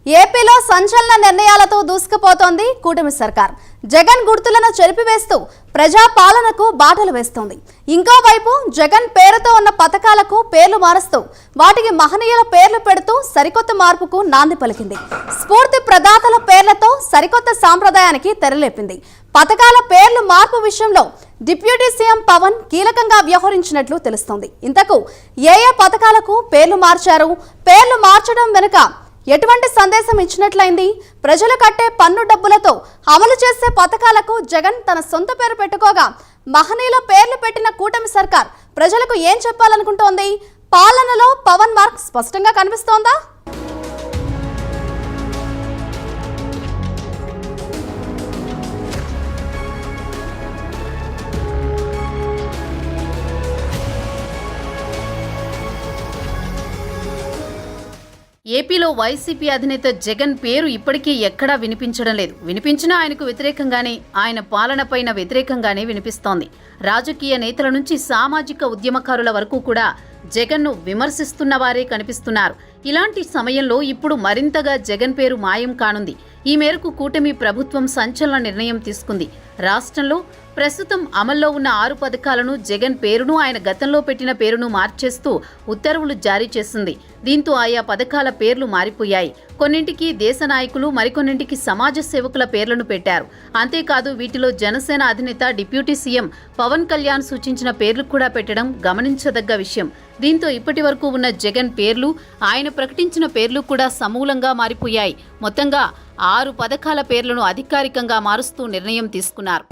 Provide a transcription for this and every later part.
ఏపీలో సంచలన నిర్ణయాలతో దూసుకుపోతోంది కూటమి సర్కార్. జగన్ గుర్తులను చెరిపివేస్తూ ప్రజా పాలనకు బాటలు వేస్తోంది. ఇంకోవైపు జగన్ పేరుతో ఉన్న పథకాలకు పేర్లు మారుస్తూ వాటికి మహనీయుల పేర్లు పెడుతూ సరికొత్త మార్పుకు నాంది పలికింది. స్ఫూర్తి ప్రదాతల పేర్లతో సరికొత్త సాంప్రదాయానికి తెరలేపింది. పథకాల పేర్లు మార్పు విషయంలో డిప్యూటీ సీఎం పవన్ కీలకంగా వ్యవహరించినట్లు తెలుస్తోంది. ఇంతకు ఏ పథకాలకు పేర్లు మార్చారు? పేర్లు మార్చడం వెనుక ఎటువంటి సందేశం ఇచ్చినట్లయింది? ప్రజలు కట్టే పన్ను డబ్బులతో అమలు చేసే పథకాలకు జగన్ తన సొంత పేరు పెట్టుకోగా మహనీయుల పేర్లు పెట్టిన కూటమి సర్కార్ ప్రజలకు ఏం చెప్పాలనుకుంటోంది? పాలనలో పవన్ మార్క్ స్పష్టంగా కనిపిస్తోందా? ఏపీలో వైసీపీ అధినేత జగన్ పేరు ఇప్పటికీ ఎక్కడా వినిపించడం లేదు. వినిపించినా ఆయనకు వ్యతిరేకంగానే, ఆయన పాలనపైన వ్యతిరేకంగానే వినిపిస్తోంది. రాజకీయ నేతల నుంచి సామాజిక ఉద్యమకారుల వరకు కూడా జగన్ను విమర్శిస్తున్న వారే కనిపిస్తున్నారు. ఇలాంటి సమయంలో ఇప్పుడు మరింతగా జగన్ పేరు మాయం కానుంది. ఈ మేరకు కూటమి ప్రభుత్వం సంచలన నిర్ణయం తీసుకుంది. రాష్ట్రంలో ప్రస్తుతం అమల్లో ఉన్న 6 పథకాలను జగన్ పేరును, ఆయన గతంలో పెట్టిన పేరును మార్చేస్తూ ఉత్తర్వులు జారీ చేసింది. దీంతో ఆయా పథకాల పేర్లు మారిపోయాయి. కొన్నింటికి దేశ నాయకులు, మరికొన్నింటికి సమాజ సేవకుల పేర్లను పెట్టారు. అంతేకాదు వీటిలో జనసేన అధినేత డిప్యూటీ సీఎం పవన్ కళ్యాణ్ సూచించిన పేర్లు కూడా పెట్టడం గమనించదగ్గ విషయం. దీంతో ఇప్పటి వరకు ఉన్న జగన్ పేర్లు, ఆయన ప్రకటించిన పేర్లు కూడా సమూలంగా మారిపోయాయి. మొత్తంగా 6 పథకాల పేర్లను అధికారికంగా మారుస్తూ నిర్ణయం తీసుకున్నారు.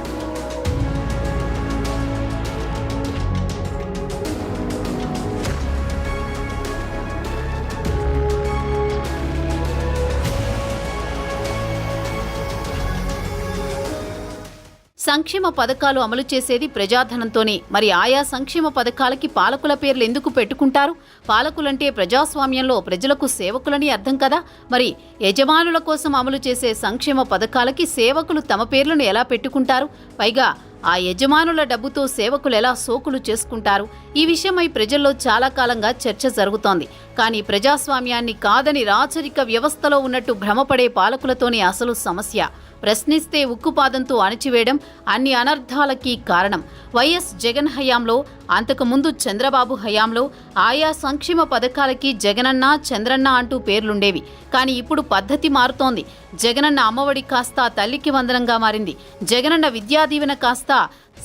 సంక్షేమ పథకాలు అమలు చేసేది ప్రజాధనంతోనే. మరి ఆయా సంక్షేమ పథకాలకి పాలకుల పేర్లు ఎందుకు పెట్టుకుంటారు? పాలకులంటే ప్రజాస్వామ్యంలో ప్రజలకు సేవకులని అర్థం కదా. మరి యజమానుల కోసం అమలు చేసే సంక్షేమ పథకాలకి సేవకులు తమ పేర్లను ఎలా పెట్టుకుంటారు? పైగా ఆ యజమానుల డబ్బుతో సేవకులు ఎలా సోకులు చేసుకుంటారు? ఈ విషయమై ప్రజల్లో చాలా కాలంగా చర్చ జరుగుతోంది. కానీ ప్రజాస్వామ్యాన్ని కాదని రాచరిక వ్యవస్థలో ఉన్నట్టు భ్రమపడే పాలకులతోనే అసలు సమస్య. ప్రశ్నిస్తే ఉక్కుపాదంతో అణిచివేయడం అన్ని అనర్థాలకి కారణం. వైఎస్ జగన్ హయాంలో, అంతకుముందు చంద్రబాబు హయాంలో ఆయా సంక్షేమ పథకాలకి జగనన్న, చంద్రన్న అంటూ పేర్లుండేవి. కానీ ఇప్పుడు పద్ధతి మారుతోంది. జగనన్న అమ్మఒడి కాస్త తల్లికి వందనంగా మారింది. జగనన్న విద్యా దీవెన కాస్త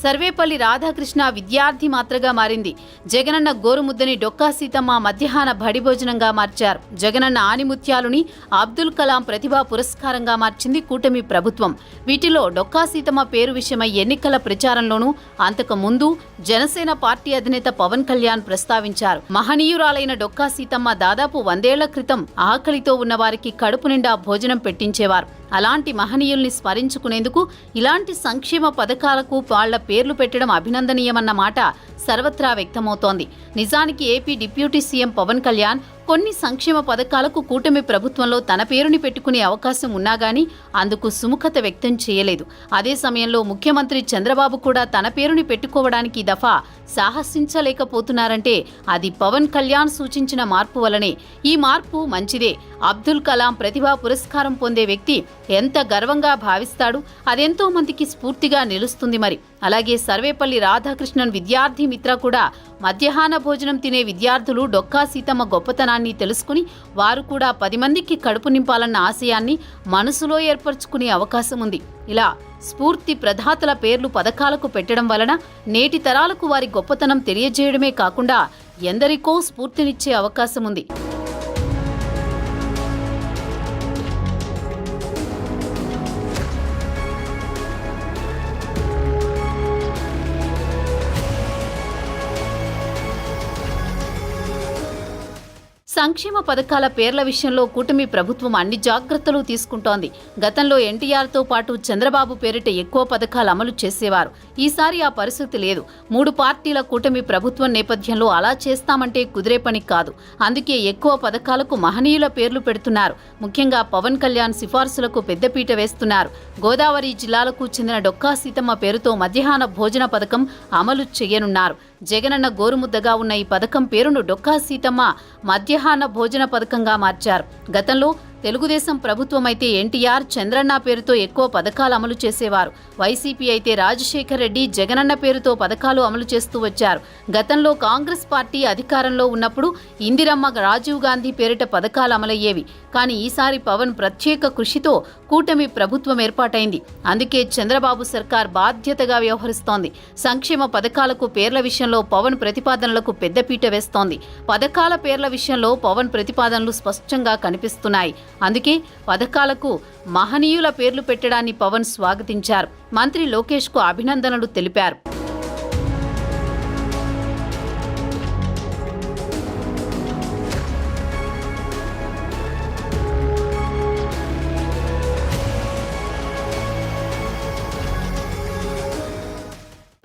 సర్వేపల్లి రాధాకృష్ణ విద్యార్థి మాత్రగా మారింది. జగనన్న గోరుముద్దని డొక్కా సీతమ్మ మధ్యాహ్న బడి భోజనంగా మార్చారు. జగనన్న ఆనిముత్యాలుని అబ్దుల్ కలాం ప్రతిభా పురస్కారంగా మార్చింది కూటమి ప్రభుత్వం. వీటిలో డొక్కా సీతమ్మ పేరు విషయమై ఎన్నికల ప్రచారంలోనూ, అంతకు ముందు జనసేన పార్టీ అధినేత పవన్ కళ్యాణ్ ప్రస్తావించారు. మహనీయురాలైన డొక్కా సీతమ్మ దాదాపు 100 ఏళ్ల క్రితం ఆకలితో ఉన్న వారికి కడుపు నిండా భోజనం పెట్టించేవారు. అలాంటి మహనీయుల్ని స్మరించుకునేందుకు ఇలాంటి సంక్షేమ పథకాలకు వాళ్ల పేర్లు పెట్టడం అభినందనీయమన్న మాట సర్వత్రా వ్యక్తమవుతోంది. నిజానికి AP deputy CM Pawan Kalyan కొన్ని సంక్షేమ పథకాలకు కూటమి ప్రభుత్వంలో తన పేరుని పెట్టుకునే అవకాశం ఉన్నా గానీ అందుకు సుముఖత వ్యక్తం చేయలేదు. అదే సమయంలో ముఖ్యమంత్రి చంద్రబాబు కూడా తన పేరుని పెట్టుకోవడానికి దఫా సాహసించలేకపోతున్నారంటే అది పవన్ కళ్యాణ్ సూచించిన మార్పు వలనే. ఈ మార్పు మంచిదే. అబ్దుల్ కలాం ప్రతిభా పురస్కారం పొందే వ్యక్తి ఎంత గర్వంగా భావిస్తాడు? అదెంతో మందికి స్ఫూర్తిగా నిలుస్తుంది. మరి అలాగే సర్వేపల్లి రాధాకృష్ణన్ విద్యార్థి మిత్ర కూడా మధ్యాహ్న భోజనం తినే విద్యార్థులు డొక్కా సీతమ్మ గొప్పతనాన్ని తెలుసుకుని వారు కూడా 10 మందికి కడుపు నింపాలన్న ఆశయాన్ని మనసులో ఏర్పరచుకునే అవకాశం ఉంది. ఇలా స్ఫూర్తి ప్రదాతల పేర్లు పథకాలకు పెట్టడం వలన నేటి తరాలకు వారి గొప్పతనం తెలియజేయడమే కాకుండా ఎందరికో స్ఫూర్తినిచ్చే అవకాశం ఉంది. సంక్షేమ పథకాల పేర్ల విషయంలో కూటమి ప్రభుత్వం అన్ని జాగ్రత్తలు తీసుకుంటోంది. గతంలో ఎన్టీఆర్తో పాటు చంద్రబాబు పేరిట ఎక్కువ పథకాలు అమలు చేసేవారు. ఈసారి ఆ పరిస్థితి లేదు. 3 పార్టీల కూటమి ప్రభుత్వం నేపథ్యంలో అలా చేస్తామంటే కుదిరే పని కాదు. అందుకే ఎక్కువ పథకాలకు మహనీయుల పేర్లు పెడుతున్నారు. ముఖ్యంగా పవన్ కళ్యాణ్ సిఫార్సులకు పెద్దపీట వేస్తున్నారు. గోదావరి జిల్లాలకు చెందిన డొక్కా సీతమ్మ పేరుతో మధ్యాహ్న భోజన పథకం అమలు చేయనున్నారు. జగనన్న గోరుముద్దగా ఉన్న ఈ పథకం పేరును డొక్కా సీతమ్మ మధ్యాహ్న భోజన పథకంగా మార్చారు. గతంలో తెలుగుదేశం ప్రభుత్వం అయితే ఎన్టీఆర్, చంద్రన్న పేరుతో ఎక్కువ పథకాలు అమలు చేసేవారు. వైసీపీ అయితే రాజశేఖర్ రెడ్డి, జగనన్న పేరుతో పథకాలు అమలు చేస్తూ వచ్చారు. గతంలో కాంగ్రెస్ పార్టీ అధికారంలో ఉన్నప్పుడు ఇందిరమ్మ, రాజీవ్ గాంధీ పేరిట పథకాలు అమలయ్యేవి. కానీ ఈసారి పవన్ ప్రత్యేక కృషితో కూటమి ప్రభుత్వం ఏర్పాటైంది. అందుకే చంద్రబాబు సర్కార్ బాధ్యతగా వ్యవహరిస్తోంది. సంక్షేమ పథకాలకు పేర్ల విషయంలో పవన్ ప్రతిపాదనలకు పెద్దపీట వేస్తోంది. పథకాల పేర్ల విషయంలో పవన్ ప్రతిపాదనలు స్పష్టంగా కనిపిస్తున్నాయి. అందుకే పథకాలకు మహనీయుల పేర్లు పెట్టడాన్ని పవన్ స్వాగతించారు. మంత్రి లోకేష్కు అభినందనలు తెలిపారు.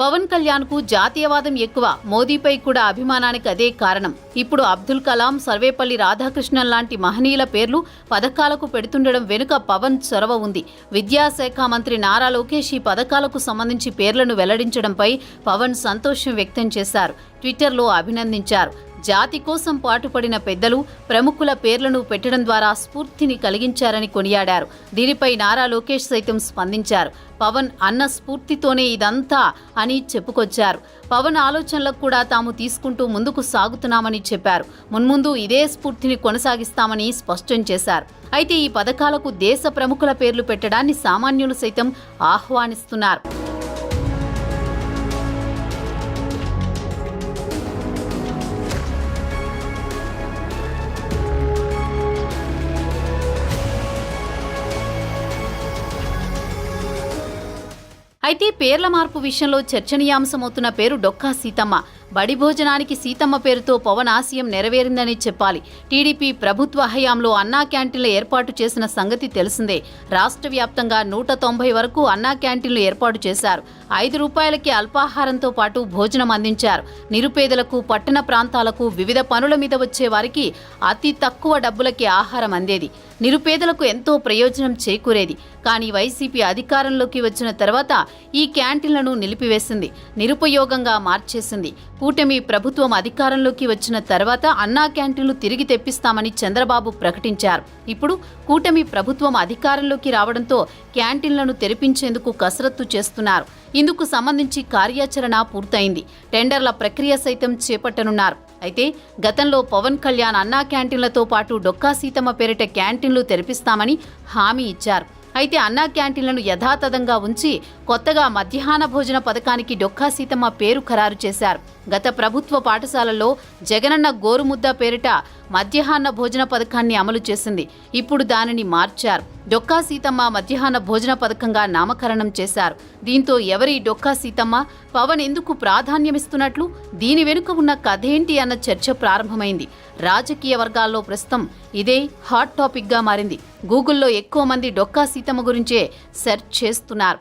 పవన్ కళ్యాణ్ కు జాతీయవాదం ఎక్కువ, మోదీపై కూడా అభిమానానికి అదే కారణం. ఇప్పుడు అబ్దుల్ కలాం, సర్వేపల్లి రాధాకృష్ణన్ లాంటి మహనీయుల పేర్లు పథకాలకు పెడుతుండడం వెనుక పవన్ చొరవ ఉంది. విద్యాశాఖ మంత్రి నారా లోకేష్ ఈ పథకాలకు సంబంధించి పేర్లను వెల్లడించడంపై పవన్ సంతోషం వ్యక్తం చేశారు. ట్విట్టర్లో అభినందించారు. జాతి కోసం పాటుపడిన పెద్దలు, ప్రముఖుల పేర్లను పెట్టడం ద్వారా స్ఫూర్తిని కలిగించారని కొనియాడారు. దీనిపై నారా లోకేష్ సైతం స్పందించారు. పవన్ అన్న స్ఫూర్తితోనే ఇదంతా అని చెప్పుకొచ్చారు. పవన్ ఆలోచనలకు కూడా తాము తీసుకుంటూ ముందుకు సాగుతున్నామని చెప్పారు. మున్ముందు ఇదే స్ఫూర్తిని కొనసాగిస్తామని స్పష్టం చేశారు. అయితే ఈ పథకాలకు దేశ ప్రముఖుల పేర్లు పెట్టడాన్ని సామాన్యులు సైతం ఆహ్వానిస్తున్నారు. అయితే పేర్ల మార్పు విషయంలో చర్చనీయాంశమవుతున్న పేరు డొక్కా సీతమ్మ. బడి భోజనానికి సీతమ్మ పేరుతో పవన్ ఆశయం నెరవేరిందని చెప్పాలి. టీడీపీ ప్రభుత్వ హయాంలో అన్నా క్యాంటీన్లు ఏర్పాటు చేసిన సంగతి తెలిసిందే. రాష్ట్ర వ్యాప్తంగా 190 వరకు అన్నా క్యాంటీన్లు ఏర్పాటు చేశారు. 5 రూపాయలకి అల్పాహారంతో పాటు భోజనం అందించారు. నిరుపేదలకు, పట్టణ ప్రాంతాలకు, వివిధ పనుల మీద వచ్చే వారికి అతి తక్కువ డబ్బులకి ఆహారం అందేది. నిరుపేదలకు ఎంతో ప్రయోజనం చేకూరేది. కానీ వైసీపీ అధికారంలోకి వచ్చిన తర్వాత ఈ క్యాంటీన్లను నిలిపివేసింది, నిరుపయోగంగా మార్చేసింది. కూటమి ప్రభుత్వం అధికారంలోకి వచ్చిన తర్వాత అన్నా క్యాంటీన్లు తిరిగి తెప్పిస్తామని చంద్రబాబు ప్రకటించారు. ఇప్పుడు కూటమి ప్రభుత్వం అధికారంలోకి రావడంతో క్యాంటీన్లను తెరిపించేందుకు కసరత్తు చేస్తున్నారు. ఇందుకు సంబంధించి కార్యాచరణ పూర్తయింది. టెండర్ల ప్రక్రియ సైతం చేపట్టనున్నారు. అయితే గతంలో పవన్ కళ్యాణ్ అన్నా క్యాంటీన్లతో పాటు డొక్కా సీతమ్మ పేరిట క్యాంటీన్లు తెరిపిస్తామని హామీ ఇచ్చారు. అయితే అన్నా క్యాంటీన్లను యథాతథంగా ఉంచి కొత్తగా మధ్యాహ్న భోజన పథకానికి డొక్కా సీతమ్మ పేరు ఖరారు చేశారు. గత ప్రభుత్వ పాఠశాలల్లో జగనన్న గోరుముద్ద పేరిట మధ్యాహ్న భోజన పథకాన్ని అమలు చేసింది. ఇప్పుడు దానిని మార్చారు. డొక్కా సీతమ్మ మధ్యాహ్న భోజన పథకంగా నామకరణం చేశారు. దీంతో ఎవరి డొక్కా సీతమ్మ, పవన్ ఎందుకు ప్రాధాన్యమిస్తున్నట్లు, దీని వెనుక ఉన్న కథేంటి అన్న చర్చ ప్రారంభమైంది. రాజకీయ వర్గాల్లో ప్రస్తుతం ఇదే హాట్ టాపిక్గా మారింది. గూగుల్లో ఎక్కువ మంది డొక్కా సీతమ్మ గురించే సెర్చ్ చేస్తున్నారు.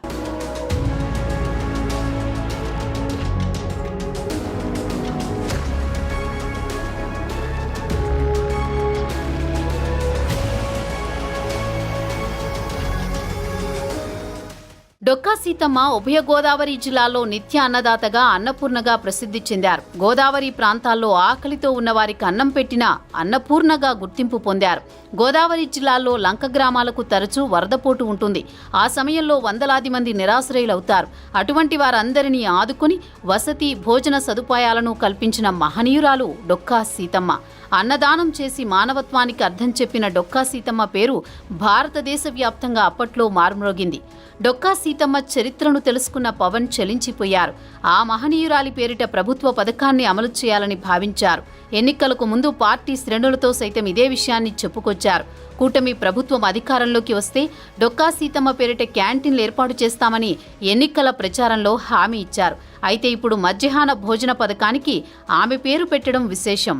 డొక్కా సీతమ్మ ఉభయ గోదావరి జిల్లాలో నిత్య అన్నదాతగా, అన్నపూర్ణగా ప్రసిద్ధి చెందారు. గోదావరి ప్రాంతాల్లో ఆకలితో ఉన్నవారికి అన్నం పెట్టిన అన్నపూర్ణగా గుర్తింపు పొందారు. గోదావరి జిల్లాలో లంక గ్రామాలకు తరచూ వరదపోటు ఉంటుంది. ఆ సమయంలో వందలాది మంది నిరాశ్రయులవుతారు. అటువంటి వారందరినీ ఆదుకుని వసతి, భోజన సదుపాయాలను కల్పించిన మహనీయురాలు డొక్కా సీతమ్మ. అన్నదానం చేసి మానవత్వానికి అర్థం చెప్పిన డొక్కా సీతమ్మ పేరు భారతదేశ వ్యాప్తంగా అప్పట్లో మారుమ్రోగింది. డొక్కా సీతమ్మ చరిత్రను తెలుసుకున్న పవన్ చలించిపోయారు. ఆ మహనీయురాలి పేరిట ప్రభుత్వ పథకాన్ని అమలు చేయాలని భావించారు. ఎన్నికలకు ముందు పార్టీ శ్రేణులతో సైతం ఇదే విషయాన్ని చెప్పుకొచ్చారు. కూటమి ప్రభుత్వం అధికారంలోకి వస్తే డొక్కా సీతమ్మ పేరిట క్యాంటీన్లు ఏర్పాటు చేస్తామని ఎన్నికల ప్రచారంలో హామీ ఇచ్చారు. అయితే ఇప్పుడు మధ్యాహ్న భోజన పథకానికి ఆమె పేరు పెట్టడం విశేషం.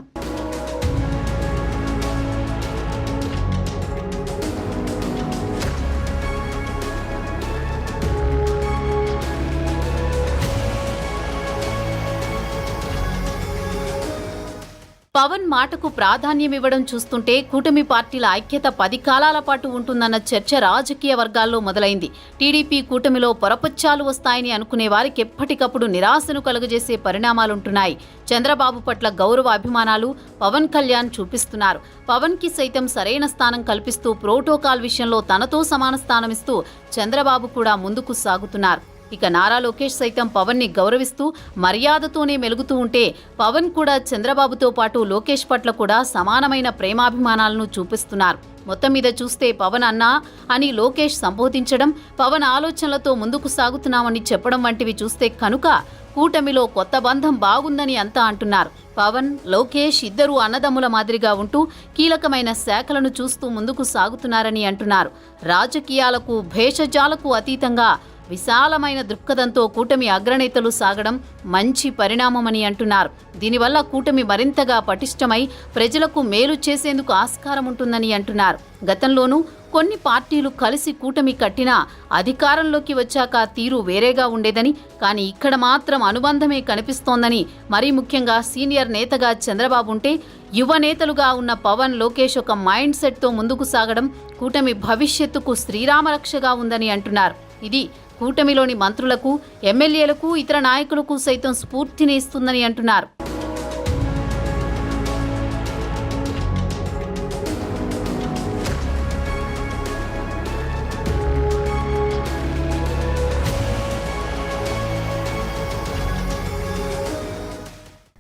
పవన్ మాటకు ప్రాధాన్యమివ్వడం చూస్తుంటే కూటమి పార్టీల ఐక్యత 10 కాలాల పాటు ఉంటుందన్న చర్చ రాజకీయ వర్గాల్లో మొదలైంది. టీడీపీ కూటమిలో పొరపచ్చాలు వస్తాయని అనుకునే వారికి ఎప్పటికప్పుడు నిరాశను కలుగజేసే పరిణామాలుంటున్నాయి. చంద్రబాబు పట్ల గౌరవ అభిమానాలు పవన్ కళ్యాణ్ చూపిస్తున్నారు. పవన్ కి సైతం సరైన స్థానం కల్పిస్తూ ప్రోటోకాల్ విషయంలో తనతో సమాన స్థానమిస్తూ చంద్రబాబు కూడా ముందుకు సాగుతున్నారు. ఇక నారా లోకేష్ సైతం పవన్ ని గౌరవిస్తూ మర్యాదతోనే మెలుగుతూ ఉంటే పవన్ కూడా చంద్రబాబుతో పాటు లోకేష్ పట్ల కూడా సమానమైన ప్రేమాభిమానాలను చూపిస్తున్నారు. మొత్తం మీద చూస్తే పవన్ అన్నా అని లోకేష్ సంబోధించడం, పవన్ ఆలోచనలతో ముందుకు సాగుతున్నామని చెప్పడం వంటివి చూస్తే కనుక కూటమిలో కొత్త బంధం బాగుందని అంతా అంటున్నారు. పవన్, లోకేష్ ఇద్దరూ అన్నదమ్ముల మాదిరిగా ఉంటూ కీలకమైన శాఖలను చూస్తూ ముందుకు సాగుతున్నారని అంటున్నారు. రాజకీయాలకు భేషజాలకు అతీతంగా విశాలమైన దృక్పథంతో కూటమి అగ్రనేతలు సాగడం మంచి పరిణామమని అంటున్నారు. దీనివల్ల కూటమి మరింతగా పటిష్టమై ప్రజలకు మేలు చేసేందుకు ఆస్కారం ఉంటుందని అంటున్నారు. గతంలోనూ కొన్ని పార్టీలు కలిసి కూటమి కట్టినా అధికారంలోకి వచ్చాక తీరు వేరేగా ఉండేదని, కానీ ఇక్కడ మాత్రం అనుబంధమే కనిపిస్తోందని, మరీ ముఖ్యంగా సీనియర్ నేతగా చంద్రబాబు ఉంటే యువ నేతలుగా ఉన్న పవన్, లోకేష్ ఒక మైండ్ సెట్తో ముందుకు సాగడం కూటమి భవిష్యత్తుకు శ్రీరామరక్షగా ఉందని అంటున్నారు. ఇది కూటమిలోని మంత్రులకు, ఎమ్మెల్యేలకు, ఇతర నాయకులకు సైతం స్ఫూర్తిని ఇస్తుందని అంటున్నారు.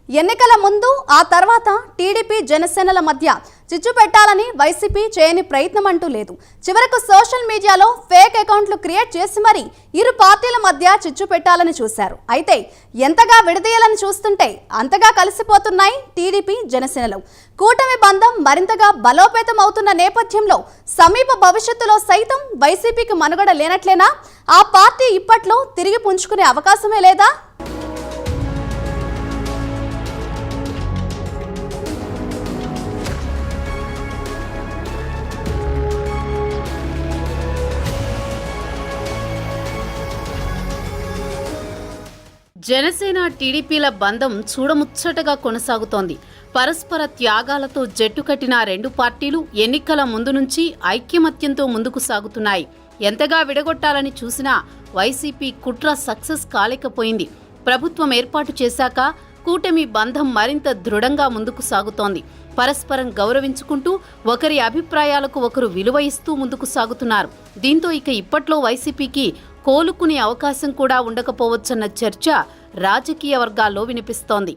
ఎన్నికల ముందు ఆ తర్వాత టీడీపీ జనసేనల మధ్య చిచ్చు పెట్టాలని వైసీపీ చేయని ప్రయత్నం అంటూ లేదు. చివరకు సోషల్ మీడియాలో ఫేక్ అకౌంట్లు క్రియేట్ చేసి మరీ ఇరు పార్టీల మధ్య చిచ్చు పెట్టాలని చూశారు. అయితే ఎంతగా విడదీయాలని చూస్తుంటే అంతగా కలిసిపోతున్నాయి టీడీపీ జనసేనలు. కూటమి బంధం మరింతగా బలోపేతం అవుతున్న నేపథ్యంలో సమీప భవిష్యత్తులో సైతం వైసీపీకి మనుగడ లేనట్లేనా? ఆ పార్టీ ఇప్పట్లో తిరిగి పుంజుకునే అవకాశమే లేదా? జనసేన టీడీపీల బంధం చూడముచ్చటగా కొనసాగుతోంది. పరస్పర త్యాగాలతో జట్టు కట్టిన రెండు పార్టీలు ఎన్నికల ముందు నుంచి ఐక్యమత్యంతో ముందుకు సాగుతున్నాయి. ఎంతగా విడగొట్టాలని చూసినా వైసీపీ కుట్ర సక్సెస్ కాలేకపోయింది. ప్రభుత్వం ఏర్పాటు చేశాక కూటమి బంధం మరింత దృఢంగా ముందుకు సాగుతోంది. పరస్పరం గౌరవించుకుంటూ ఒకరి అభిప్రాయాలకు ఒకరు విలువ ఇస్తూ ముందుకు సాగుతున్నారు. దీంతో ఇక ఇప్పట్లో వైసీపీకి కోలుకునే అవకాశం కూడా ఉండకపోవచ్చన్న చర్చ రాజకీయ వర్గాల్లో వినిపిస్తోంది.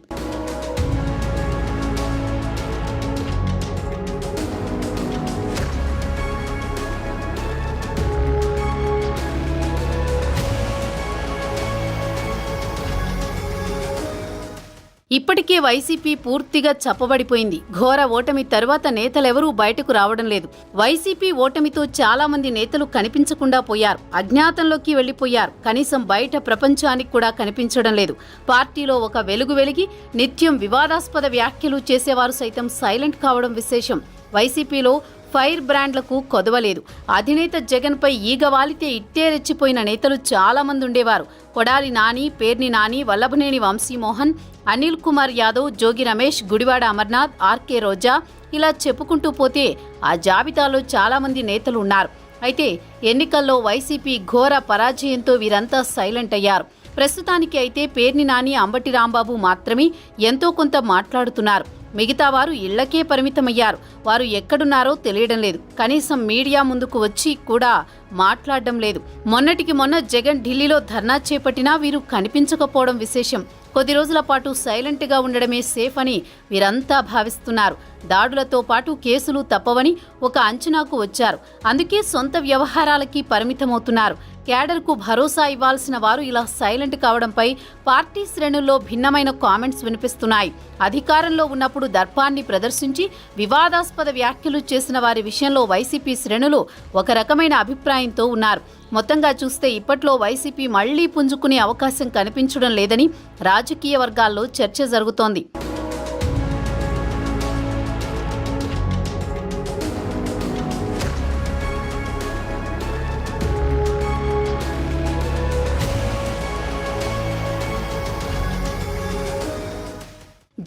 ఇప్పటికే వైసీపీ పూర్తిగా చప్పబడిపోయింది. ఘోర ఓటమి తరువాత నేతలెవరూ బయటకు రావడం లేదు. వైసీపీ ఓటమితో చాలా మంది నేతలు కనిపించకుండా పోయారు, అజ్ఞాతంలోకి వెళ్లిపోయారు. కనీసం బయట ప్రపంచానికి కూడా కనిపించడం లేదు. పార్టీలో ఒక వెలుగు వెలిగి నిత్యం వివాదాస్పద వ్యాఖ్యలు చేసేవారు సైతం సైలెంట్ కావడం విశేషం. వైసీపీలో ఫైర్ బ్రాండ్లకు కొదవలేదు. అధినేత జగన్పై ఈగ వాలితే ఇట్టే రెచ్చిపోయిన నేతలు చాలా మంది ఉండేవారు. కొడాలి నాని, పేర్ని నాని, వల్లభనేని వంశీమోహన్, అనిల్ కుమార్ యాదవ్, జోగి రమేష్, గుడివాడ అమర్నాథ్, ఆర్కే రోజా, ఇలా చెప్పుకుంటూ పోతే ఆ జాబితాలో చాలా మంది నేతలు ఉన్నారు. అయితే ఎన్నికల్లో వైసీపీ ఘోర పరాజయంతో వీరంతా సైలెంట్ అయ్యారు. ప్రస్తుతానికి అయితే పేర్ని నాని, అంబటి రాంబాబు మాత్రమే ఎంతో కొంత మాట్లాడుతున్నారు. మిగతా వారు ఇళ్లకే పరిమితమయ్యారు. వారు ఎక్కడున్నారో తెలియడం లేదు. కనీసం మీడియా ముందుకు వచ్చి కూడా మాట్లాడడం లేదు. మొన్నటికి మొన్న జగన్ ఢిల్లీలో ధర్నా చేపట్టినా వీరు కనిపించకపోవడం విశేషం. కొద్ది రోజుల పాటు సైలెంట్గా ఉండడమే సేఫ్ అని వీరంతా భావిస్తున్నారు. దాడులతో పాటు కేసులు తప్పవని ఒక అంచనాకు వచ్చారు. అందుకే సొంత వ్యవహారాలకి పరిమితమవుతున్నారు. క్యాడర్కు భరోసా ఇవ్వాల్సిన వారు ఇలా సైలెంట్ కావడంపై పార్టీ శ్రేణుల్లో భిన్నమైన కామెంట్స్ వినిపిస్తున్నాయి. అధికారంలో ఉన్నప్పుడు దర్పాన్ని ప్రదర్శించి వివాదాస్పద వ్యాఖ్యలు చేసిన వారి విషయంలో వైసీపీ శ్రేణులు ఒక రకమైన అభిప్రాయంతో ఉన్నారు. మొత్తంగా చూస్తే ఇప్పట్లో వైసీపీ మళ్లీ పుంజుకునే అవకాశం కనిపించడం లేదని రాజకీయ వర్గాల్లో చర్చ జరుగుతోంది.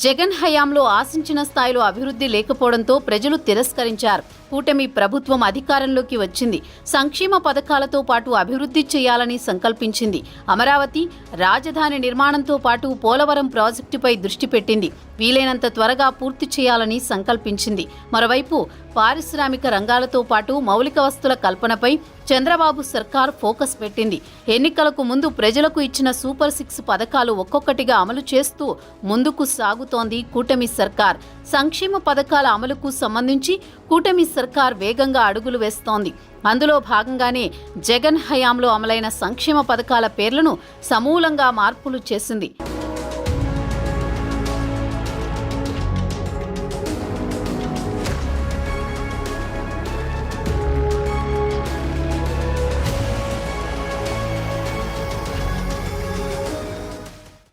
జగన్ హయాంలో ఆశించిన స్థాయిలో అభివృద్ధి లేకపోవడంతో ప్రజలు తిరస్కరించారు. కూటమి ప్రభుత్వం అధికారంలోకి వచ్చింది. సంక్షేమ పథకాలతో పాటు అభివృద్ధి చేయాలని సంకల్పించింది. అమరావతి రాజధాని నిర్మాణంతో పాటు పోలవరం ప్రాజెక్టుపై దృష్టి పెట్టింది. వీలైనంత త్వరగా పూర్తి చేయాలని సంకల్పించింది. మరోవైపు పారిశ్రామిక రంగాలతో పాటు మౌలిక వస్తుల కల్పనపై చంద్రబాబు సర్కార్ ఫోకస్ పెట్టింది. ఎన్నికలకు ముందు ప్రజలకు ఇచ్చిన సూపర్ 6 పథకాలు ఒక్కొక్కటిగా అమలు చేస్తూ ముందుకు సాగుతోంది కూటమి సర్కార్. సంక్షేమ పథకాల అమలుకు సంబంధించి కూటమి సర్కార్ వేగంగా అడుగులు వేస్తోంది. అందులో భాగంగానే జగన్ హయాంలో అమలైన సంక్షేమ పథకాల పేర్లను సమూలంగా మార్పులు చేసింది.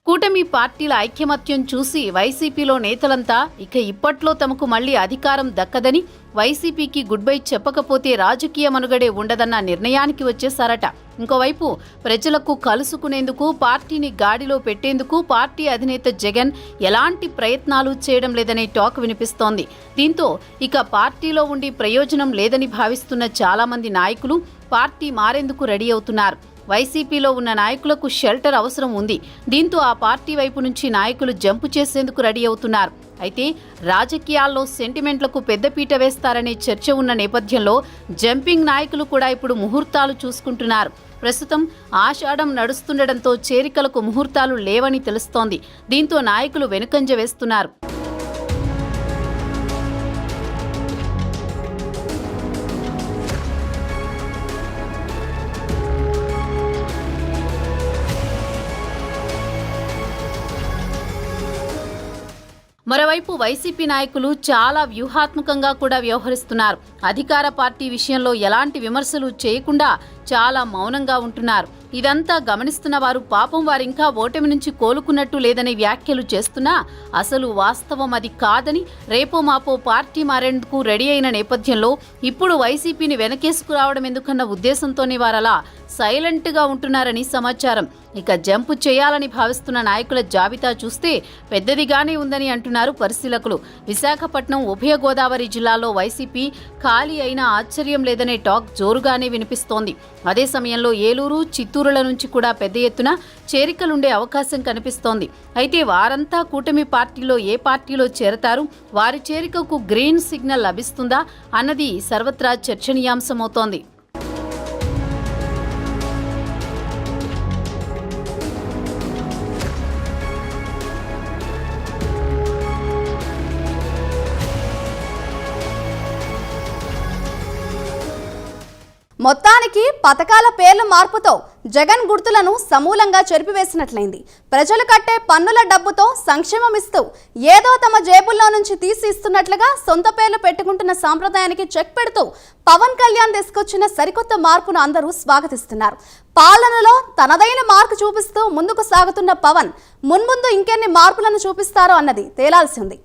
కూటమి పార్టీల ఐక్యమత్యం చూసి వైసీపీలో నేతలంతా ఇక ఇప్పట్లో తమకు మళ్లీ అధికారం దక్కదని, వైసీపీకి గుడ్ బై చెప్పకపోతే రాజకీయ మనుగడే ఉండదన్న నిర్ణయానికి వచ్చేశారట. ఇంకోవైపు ప్రజలకు కలుసుకునేందుకు, పార్టీని గాడిలో పెట్టేందుకు పార్టీ అధినేత జగన్ ఎలాంటి ప్రయత్నాలు చేయడం లేదనే టాక్ వినిపిస్తోంది. దీంతో ఇక పార్టీలో ఉండి ప్రయోజనం లేదని భావిస్తున్న చాలా మంది నాయకులు పార్టీ మారేందుకు రెడీ అవుతున్నారు. వైసీపీలో ఉన్న నాయకులకు షెల్టర్ అవసరం ఉంది. దీంతో ఆ పార్టీ వైపు నుంచి నాయకులు జంపు చేసేందుకు రెడీ అవుతున్నారు. అయితే రాజకీయాల్లో సెంటిమెంట్లకు పెద్దపీట వేస్తారనే చర్చ ఉన్న నేపథ్యంలో జంపింగ్ నాయకులు కూడా ఇప్పుడు ముహూర్తాలు చూసుకుంటున్నారు. ప్రస్తుతం ఆషాఢం నడుస్తుండటంతో చేరికలకు ముహూర్తాలు లేవని తెలుస్తోంది. దీంతో నాయకులు వెనుకంజ వేస్తున్నారు. మరోవైపు వైసీపీ నాయకులు చాలా వ్యూహాత్మకంగా కూడా వ్యవహరిస్తున్నారు. అధికార పార్టీ విషయంలో ఎలాంటి విమర్శలు చేయకుండా చాలా మౌనంగా ఉంటున్నారు. ఇదంతా గమనిస్తున్న వారు పాపం వారింకా ఓటమి నుంచి కోలుకున్నట్టు లేదని వ్యాఖ్యలు చేస్తున్నా అసలు వాస్తవం అది కాదని, రేపో మాపో పార్టీ మారేందుకు రెడీ అయిన నేపథ్యంలో ఇప్పుడు వైసీపీని వెనకేసుకురావడం ఎందుకన్న ఉద్దేశంతోనే వారలా సైలెంట్గా ఉంటున్నారని సమాచారం. ఇక జంపు చేయాలని భావిస్తున్న నాయకుల జాబితా చూస్తే పెద్దదిగానే ఉందని అంటున్నారు పరిశీలకులు. విశాఖపట్నం, ఉభయ గోదావరి జిల్లాలో వైసీపీ ఖాళీ అయినా ఆశ్చర్యం లేదనే టాక్ జోరుగానే వినిపిస్తోంది. అదే సమయంలో ఏలూరు, చిత్తూరుల నుంచి కూడా పెద్ద ఎత్తున చేరికలుండే అవకాశం కనిపిస్తోంది. అయితే వారంతా కూటమి పార్టీలో ఏ పార్టీలో చేరతారు, వారి చేరికకు గ్రీన్ సిగ్నల్ లభిస్తుందా అన్నది సర్వత్రా చర్చనీయాంశమవుతోంది. మొత్తానికి పథకాల పేర్ల మార్పుతో జగన్ గుర్తులను సమూలంగా చెరిపివేసినట్లయింది. ప్రజలు కట్టే పన్నుల డబ్బుతో సంక్షేమం ఇస్తూ ఏదో తమ జేబుల్లో నుంచి తీసి ఇస్తున్నట్లుగా సొంత పేర్లు పెట్టుకుంటున్న సాంప్రదాయానికి చెక్ పెడుతూ పవన్ కళ్యాణ్ తీసుకొచ్చిన సరికొత్త మార్పును అందరూ స్వాగతిస్తున్నారు. పాలనలో తనదైన మార్కు చూపిస్తూ ముందుకు సాగుతున్న పవన్ మున్ముందు ఇంకెన్ని మార్పులను చూపిస్తారో అన్నది తేలాల్సి ఉంది.